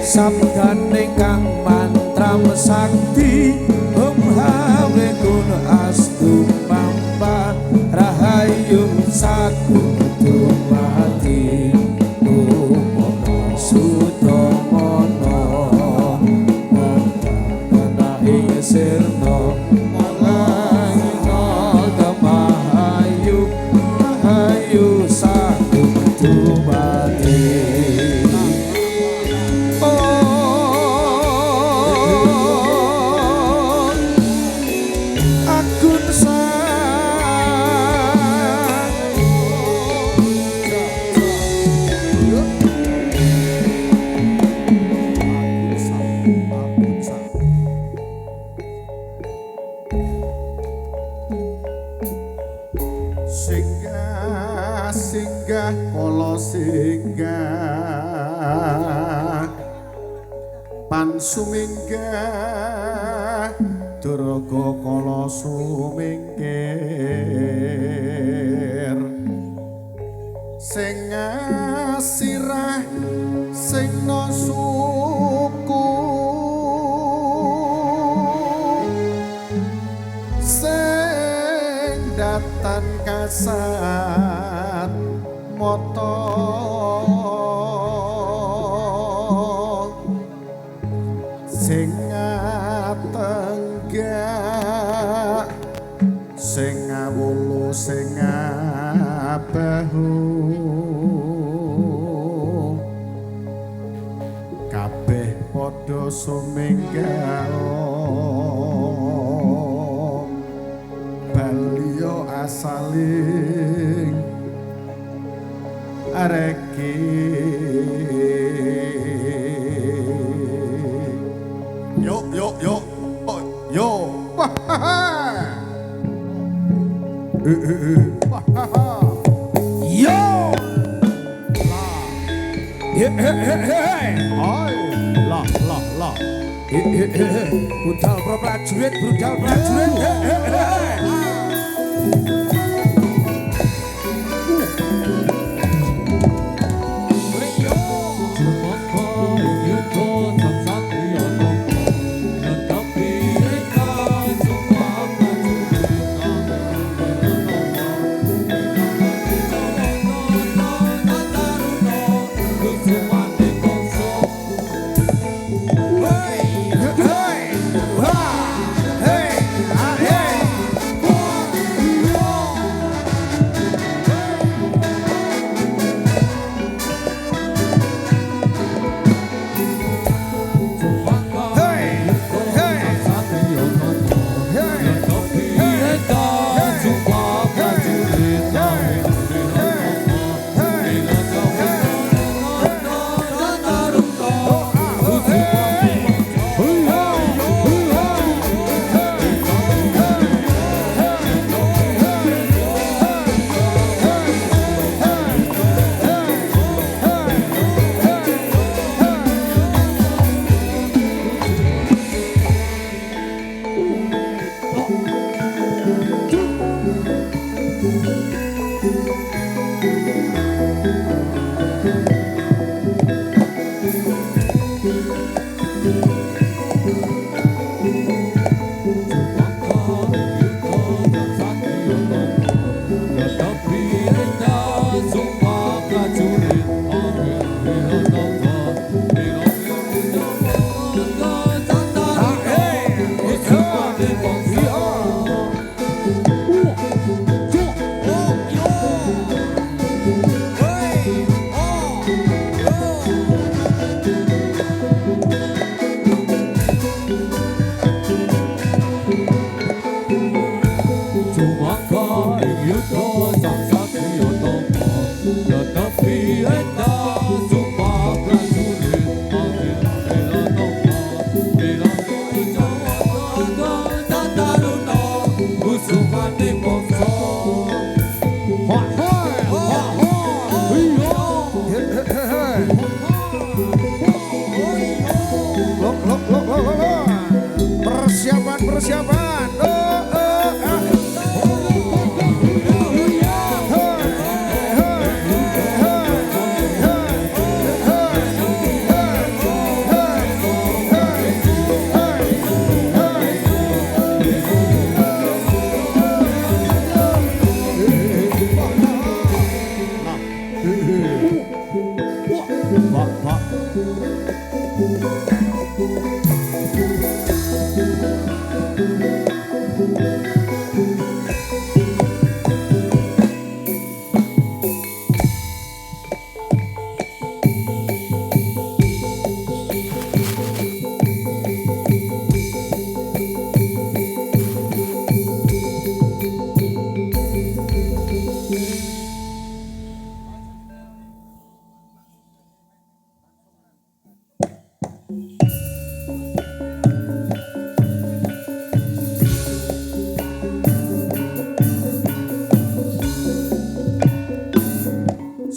Sabdane kang mantram sakti hawe gun astu pampa rahayu sakutu mati umono sutomono nana ing sirna malangino damahayu rahayu sakutu mati. Singgah kala singgah pan suminggah duraga kala sumingkir sing sirah sing suku sing datan kasat moto sing tenggak sing ngawulu sing abahu kabeh padha suminggal balya asaling areki yo yo yo oh, yo yo la la la budal prajurit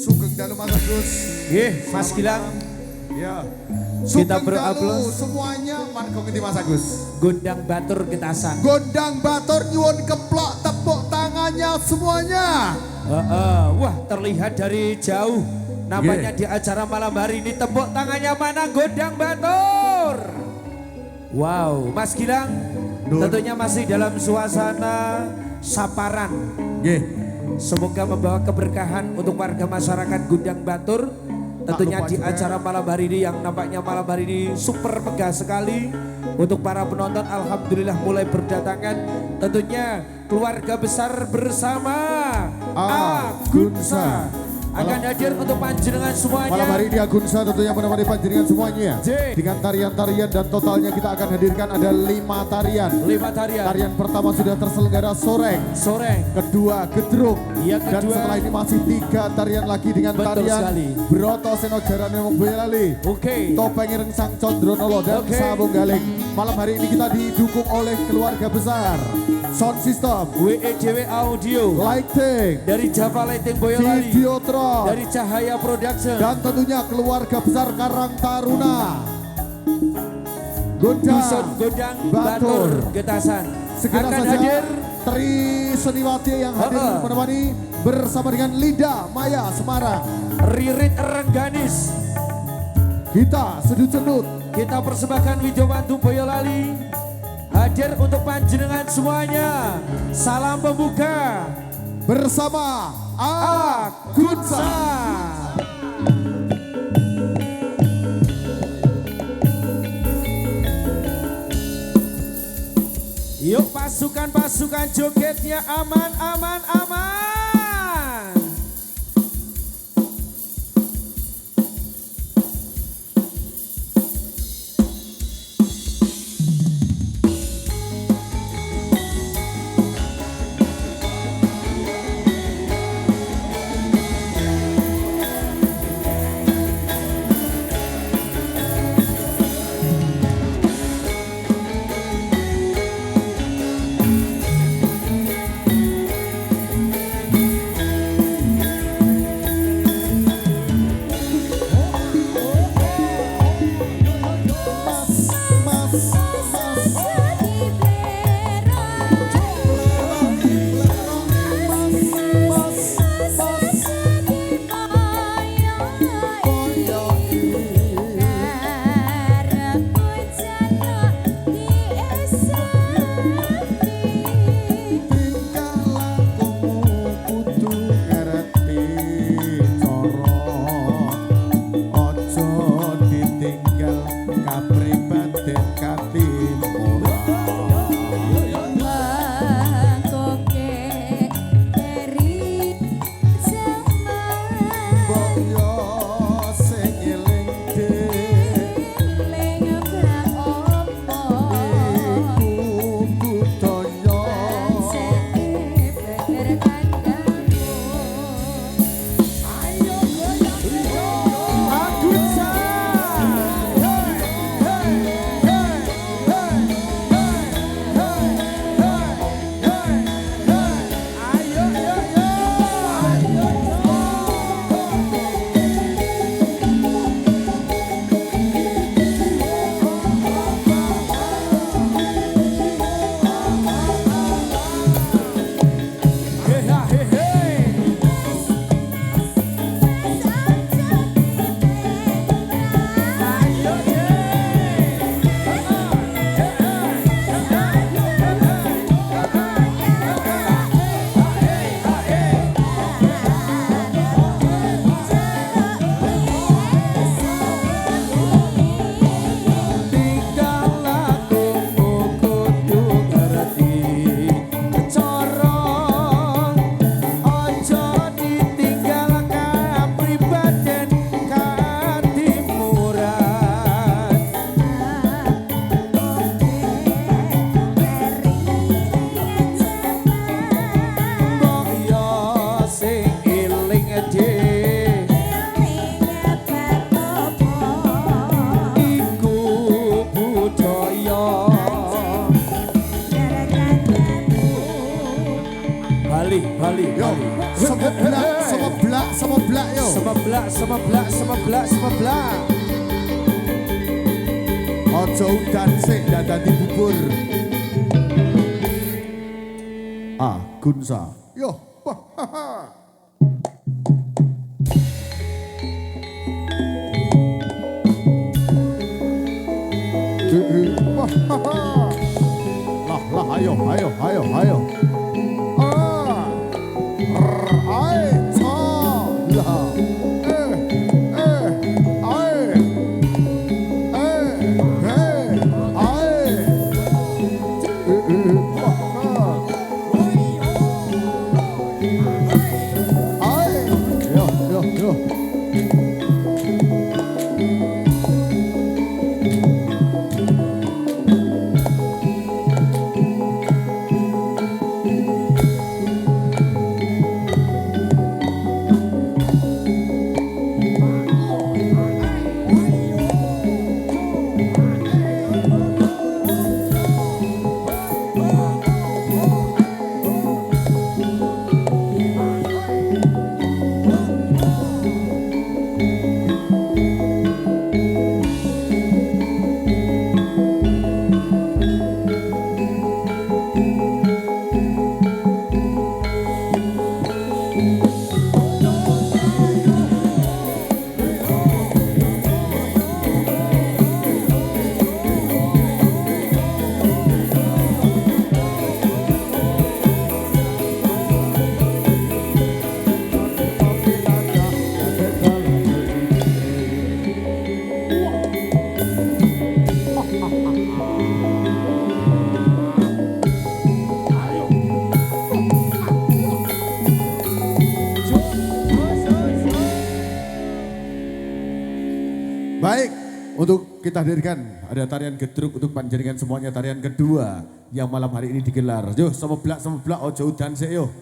Sugeng dalu Mas Agus. Nggih, Mas Gilang, Ya. Kita Sugeng beraplos. dalu semuanya margo ngendi Mas Agus. Gondang Batur Getasan. Gondang Batur nyuwun keplok tepuk tangannya semuanya. Wah, terlihat dari jauh. Namanya di acara malam hari ini, tepuk tangannya mana Gondang Batur? Wow, Mas Gilang, Nur. tentunya masih dalam suasana saparan. Nggih. Semoga membawa keberkahan untuk warga masyarakat Gondang Batur. Tentunya lupa di juga. acara malam hari ini yang nampaknya malam hari ini super megah sekali. Untuk para penonton alhamdulillah mulai berdatangan. Tentunya keluarga besar bersama Agunsa akan hadir untuk panjenengan semuanya. Malam hari ini Agunsa tentunya menemani panjenengan semuanya. J. Dengan tarian-tarian dan totalnya kita akan hadirkan ada 5 tarian. 5 tarian. Tarian pertama sudah terselenggara soreng. Sore. Kedua gedruk. Yang Dan kedua. setelah ini masih 3 tarian lagi dengan Betul tarian sekali. Broto Seno Jarane Wong Boyolali. Oke. Topeng Ireng Sang Condronolo dan Oke. Sabung Galing. Malam hari ini kita didukung oleh keluarga besar. Sound system, WEDW Audio lighting, dari Java Lighting Boyolali, Videotron, dari Cahaya Production, dan tentunya keluarga besar Karang Taruna. Dusun Gondang Gondang Batur. Batur Getasan Segera akan saja hadir. Tri Seniwati yang hadir menemani bersama dengan Linda Maya Semarang. Ririt Rengganis. Kita sedut-sedut Kita persembahkan Wijowantu Boyolali hadir untuk panjenengan semuanya. Salam pembuka bersama Agunsa. Yuk pasukan-pasukan jogetnya aman, aman, aman. gede iku budaya Bali Yo, semeblak yo. semeblak Ojo udan sik ndak dadi bubur. Gunsa. Yo. Lah ayo. Yo. Baik, untuk kita hadirkan ada tarian gedruk untuk panjenengan semuanya, tarian kedua yang malam hari ini digelar. Yo, semeblak ojo udan sik yo.